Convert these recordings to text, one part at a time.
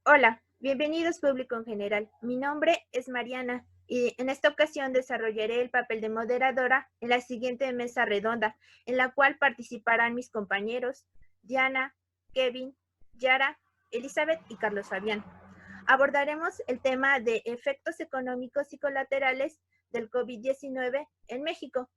Hola, bienvenidos público en general. Mi nombre es Mariana y en esta ocasión desarrollaré el papel de moderadora en la siguiente mesa redonda, en la cual participarán mis compañeros Diana, Kevin, Yara, Elizabeth y Carlos Fabián. Abordaremos el tema de efectos económicos y colaterales del COVID-19 en México.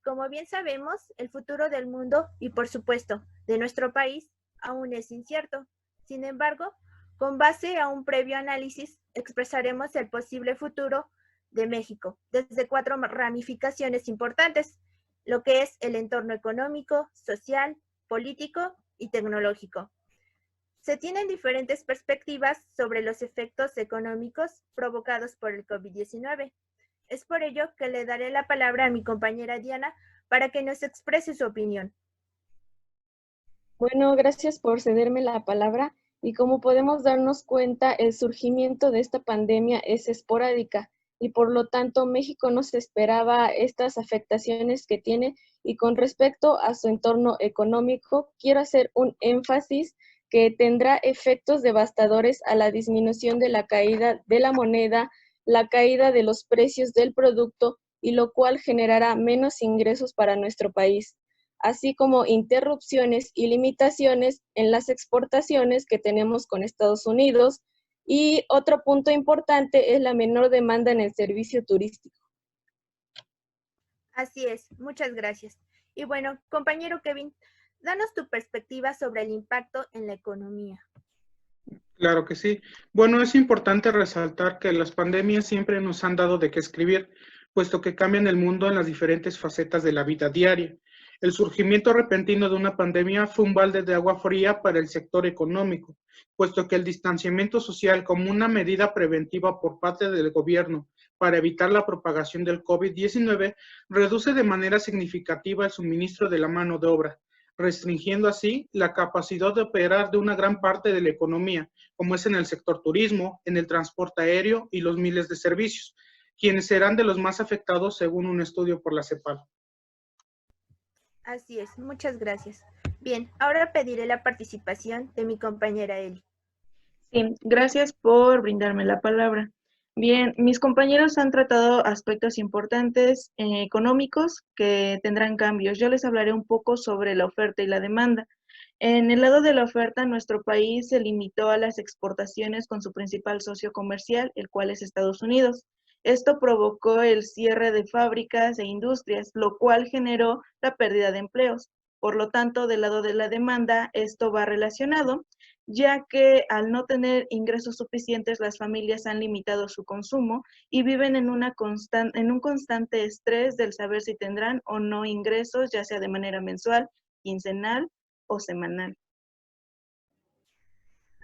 Como bien sabemos, el futuro del mundo y, por supuesto, de nuestro país aún es incierto. Sin embargo, con base a un previo análisis, expresaremos el posible futuro de México desde 4 ramificaciones importantes, lo que es el entorno económico, social, político y tecnológico. Se tienen diferentes perspectivas sobre los efectos económicos provocados por el COVID-19. Es por ello que le daré la palabra a mi compañera Diana para que nos exprese su opinión. Bueno, gracias por cederme la palabra. Y como podemos darnos cuenta, el surgimiento de esta pandemia es esporádica y por lo tanto México no se esperaba estas afectaciones que tiene. Y con respecto a su entorno económico, quiero hacer un énfasis que tendrá efectos devastadores a la disminución de la caída de la moneda, la caída de los precios del producto y lo cual generará menos ingresos para nuestro país, así como interrupciones y limitaciones en las exportaciones que tenemos con Estados Unidos. Y otro punto importante es la menor demanda en el servicio turístico. Así es, muchas gracias. Y bueno, compañero Kevin, danos tu perspectiva sobre el impacto en la economía. Claro que sí. Bueno, es importante resaltar que las pandemias siempre nos han dado de qué escribir, puesto que cambian el mundo en las diferentes facetas de la vida diaria. El surgimiento repentino de una pandemia fue un balde de agua fría para el sector económico, puesto que el distanciamiento social como una medida preventiva por parte del gobierno para evitar la propagación del COVID-19 reduce de manera significativa el suministro de la mano de obra, restringiendo así la capacidad de operar de una gran parte de la economía, como es en el sector turismo, en el transporte aéreo y los miles de servicios, quienes serán de los más afectados según un estudio por la CEPAL. Así es, muchas gracias. Bien, ahora pediré la participación de mi compañera Eli. Sí, gracias por brindarme la palabra. Bien, mis compañeros han tratado aspectos importantes económicos que tendrán cambios. Yo les hablaré un poco sobre la oferta y la demanda. En el lado de la oferta, nuestro país se limitó a las exportaciones con su principal socio comercial, el cual es Estados Unidos. Esto provocó el cierre de fábricas e industrias, lo cual generó la pérdida de empleos. Por lo tanto, del lado de la demanda, esto va relacionado, ya que al no tener ingresos suficientes, las familias han limitado su consumo y viven en un constante estrés del saber si tendrán o no ingresos, ya sea de manera mensual, quincenal o semanal.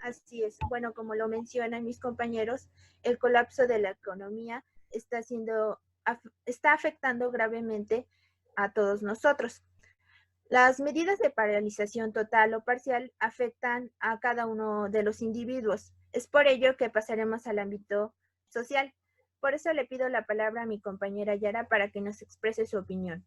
Así es. Bueno, como lo mencionan mis compañeros, el colapso de la economía está afectando gravemente a todos nosotros. Las medidas de paralización total o parcial afectan a cada uno de los individuos. Es por ello que pasaremos al ámbito social. Por eso le pido la palabra a mi compañera Yara para que nos exprese su opinión.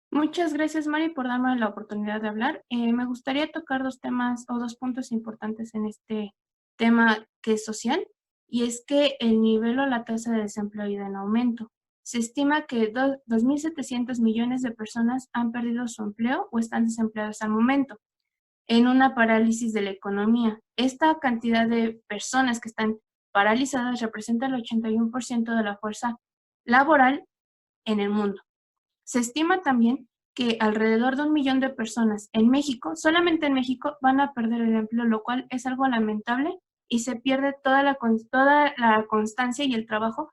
Muchas gracias, Mari, por darme la oportunidad de hablar. Me gustaría tocar dos temas o dos puntos importantes en este tema que es social, y es que el nivel o la tasa de desempleo ha ido en aumento. Se estima que 2.700 millones de personas han perdido su empleo o están desempleadas al momento, en una parálisis de la economía. Esta cantidad de personas que están paralizadas representa el 81% de la fuerza laboral en el mundo. Se estima también que alrededor de 1 millón de personas en México, solamente en México, van a perder el empleo, lo cual es algo lamentable y se pierde toda la constancia y el trabajo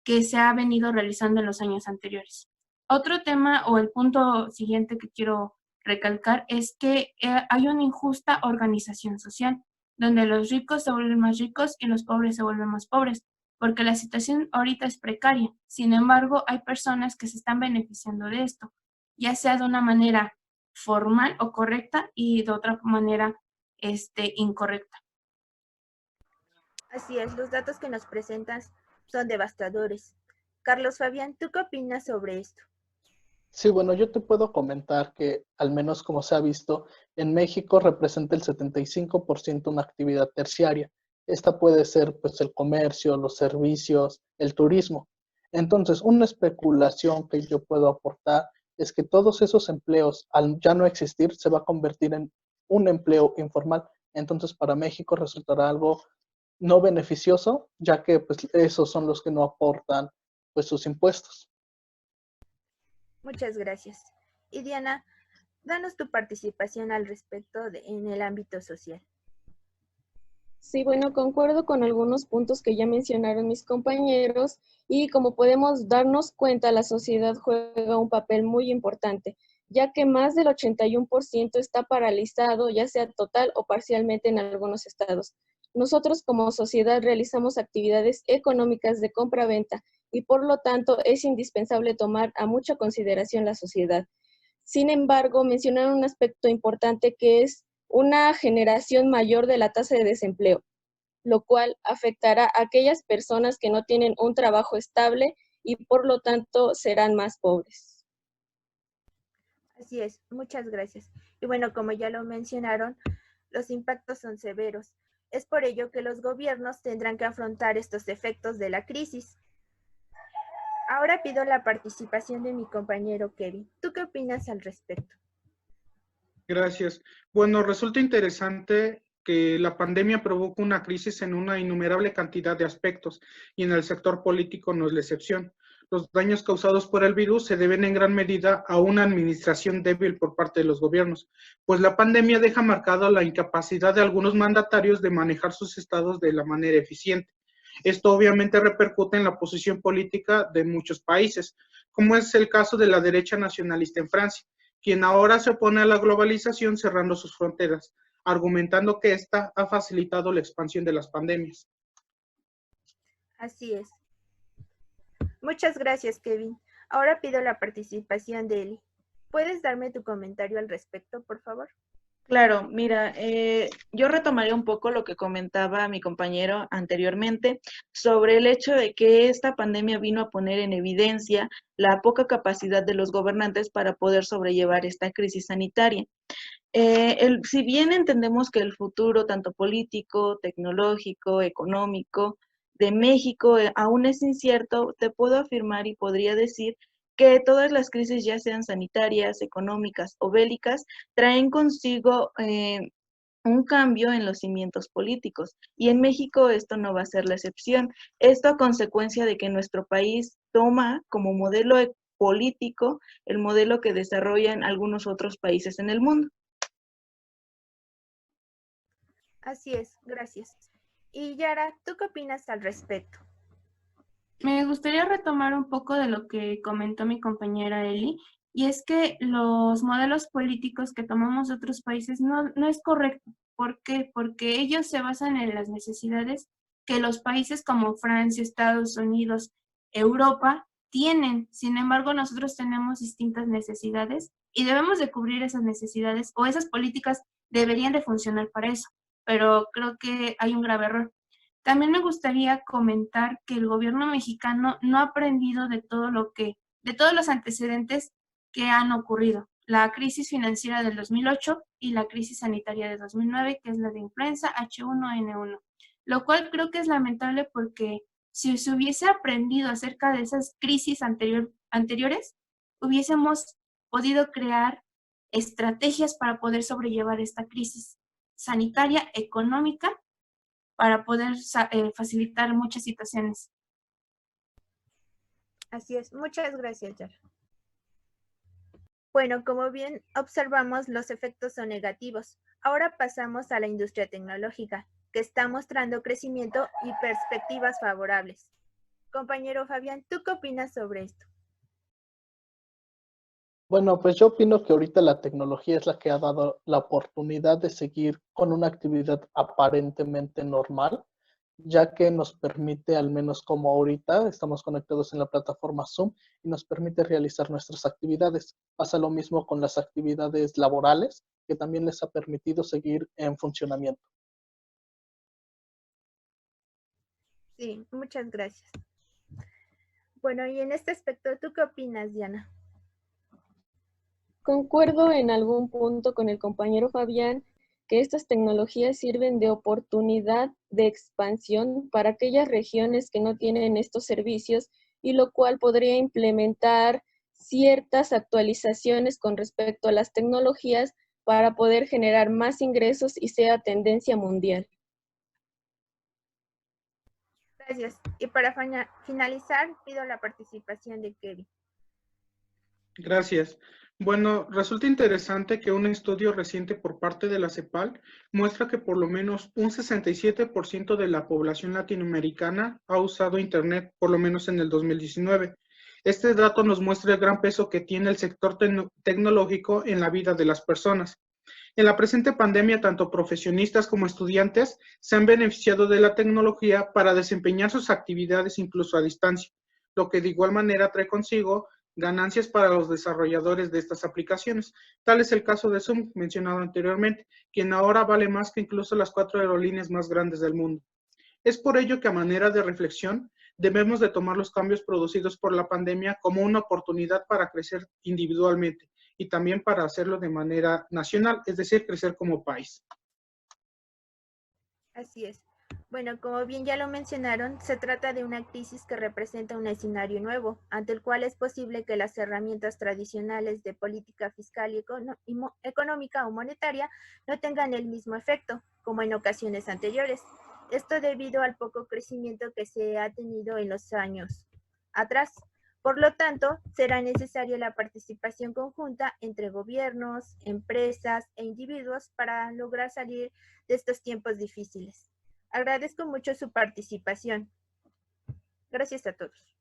que se ha venido realizando en los años anteriores. Otro tema o el punto siguiente que quiero recalcar es que hay una injusta organización social, donde los ricos se vuelven más ricos y los pobres se vuelven más pobres, porque la situación ahorita es precaria. Sin embargo, hay personas que se están beneficiando de esto, ya sea de una manera formal o correcta y de otra manera incorrecta. Así es, los datos que nos presentas son devastadores. Carlos Fabián, ¿tú qué opinas sobre esto? Sí, bueno, yo te puedo comentar que, al menos como se ha visto, en México representa el 75% una actividad terciaria, Esta puede ser pues el comercio, los servicios, el turismo. Entonces, una especulación que yo puedo aportar es que todos esos empleos, al ya no existir, se va a convertir en un empleo informal. Entonces, para México resultará algo no beneficioso, ya que pues, esos son los que no aportan pues, sus impuestos. Muchas gracias. Y Diana, danos tu participación al respecto en el ámbito social. Sí, bueno, concuerdo con algunos puntos que ya mencionaron mis compañeros y como podemos darnos cuenta, la sociedad juega un papel muy importante, ya que más del 81% está paralizado, ya sea total o parcialmente en algunos estados. Nosotros como sociedad realizamos actividades económicas de compra-venta y por lo tanto es indispensable tomar a mucha consideración la sociedad. Sin embargo, mencionaron un aspecto importante que es una generación mayor de la tasa de desempleo, lo cual afectará a aquellas personas que no tienen un trabajo estable y por lo tanto serán más pobres. Así es, muchas gracias. Y bueno, como ya lo mencionaron, los impactos son severos. Es por ello que los gobiernos tendrán que afrontar estos efectos de la crisis. Ahora pido la participación de mi compañero Kevin. ¿Tú qué opinas al respecto? Gracias. Bueno, resulta interesante que la pandemia provoca una crisis en una innumerable cantidad de aspectos y en el sector político no es la excepción. Los daños causados por el virus se deben en gran medida a una administración débil por parte de los gobiernos, pues la pandemia deja marcada la incapacidad de algunos mandatarios de manejar sus estados de la manera eficiente. Esto obviamente repercute en la posición política de muchos países, como es el caso de la derecha nacionalista en Francia, quien ahora se opone a la globalización cerrando sus fronteras, argumentando que esta ha facilitado la expansión de las pandemias. Así es. Muchas gracias, Kevin. Ahora pido la participación de Eli. ¿Puedes darme tu comentario al respecto, por favor? Claro, mira, yo retomaré un poco lo que comentaba mi compañero anteriormente sobre el hecho de que esta pandemia vino a poner en evidencia la poca capacidad de los gobernantes para poder sobrellevar esta crisis sanitaria. Si bien entendemos que el futuro, tanto político, tecnológico, económico, de México aún es incierto, te puedo afirmar y podría decir que todas las crisis, ya sean sanitarias, económicas o bélicas, traen consigo un cambio en los cimientos políticos. Y en México esto no va a ser la excepción. Esto a consecuencia de que nuestro país toma como modelo político el modelo que desarrollan algunos otros países en el mundo. Así es, gracias. Y Yara, ¿tú qué opinas al respecto? Me gustaría retomar un poco de lo que comentó mi compañera Eli, y es que los modelos políticos que tomamos de otros países no es correcto. ¿Por qué? Porque ellos se basan en las necesidades que los países como Francia, Estados Unidos, Europa tienen. Sin embargo, nosotros tenemos distintas necesidades y debemos de cubrir esas necesidades, o esas políticas deberían de funcionar para eso, pero creo que hay un grave error. También me gustaría comentar que el gobierno mexicano no ha aprendido de de todos los antecedentes que han ocurrido. La crisis financiera del 2008 y la crisis sanitaria de 2009, que es la de influenza H1N1, lo cual creo que es lamentable porque si se hubiese aprendido acerca de esas crisis anteriores, hubiésemos podido crear estrategias para poder sobrellevar esta crisis sanitaria, económica, para poder facilitar muchas situaciones. Así es, muchas gracias, Yara. Bueno, como bien observamos, los efectos son negativos. Ahora pasamos a la industria tecnológica, que está mostrando crecimiento y perspectivas favorables. Compañero Fabián, ¿tú qué opinas sobre esto? Bueno, pues yo opino que ahorita la tecnología es la que ha dado la oportunidad de seguir con una actividad aparentemente normal, ya que nos permite, al menos como ahorita, estamos conectados en la plataforma Zoom y nos permite realizar nuestras actividades. Pasa lo mismo con las actividades laborales, que también les ha permitido seguir en funcionamiento. Sí, muchas gracias. Bueno, y en este aspecto, ¿tú qué opinas, Diana? Concuerdo en algún punto con el compañero Fabián, que estas tecnologías sirven de oportunidad de expansión para aquellas regiones que no tienen estos servicios, y lo cual podría implementar ciertas actualizaciones con respecto a las tecnologías para poder generar más ingresos y sea tendencia mundial. Gracias. Y para finalizar, pido la participación de Kevin. Gracias. Bueno, resulta interesante que un estudio reciente por parte de la CEPAL muestra que por lo menos un 67% de la población latinoamericana ha usado Internet, por lo menos en el 2019. Este dato nos muestra el gran peso que tiene el sector tecnológico en la vida de las personas. En la presente pandemia, tanto profesionistas como estudiantes se han beneficiado de la tecnología para desempeñar sus actividades incluso a distancia, lo que de igual manera trae consigo ganancias para los desarrolladores de estas aplicaciones. Tal es el caso de Zoom, mencionado anteriormente, quien ahora vale más que incluso las 4 aerolíneas más grandes del mundo. Es por ello que a manera de reflexión, debemos de tomar los cambios producidos por la pandemia como una oportunidad para crecer individualmente y también para hacerlo de manera nacional, es decir, crecer como país. Así es. Bueno, como bien ya lo mencionaron, se trata de una crisis que representa un escenario nuevo, ante el cual es posible que las herramientas tradicionales de política fiscal y económica o monetaria no tengan el mismo efecto, como en ocasiones anteriores. Esto debido al poco crecimiento que se ha tenido en los años atrás. Por lo tanto, será necesaria la participación conjunta entre gobiernos, empresas e individuos para lograr salir de estos tiempos difíciles. Agradezco mucho su participación. Gracias a todos.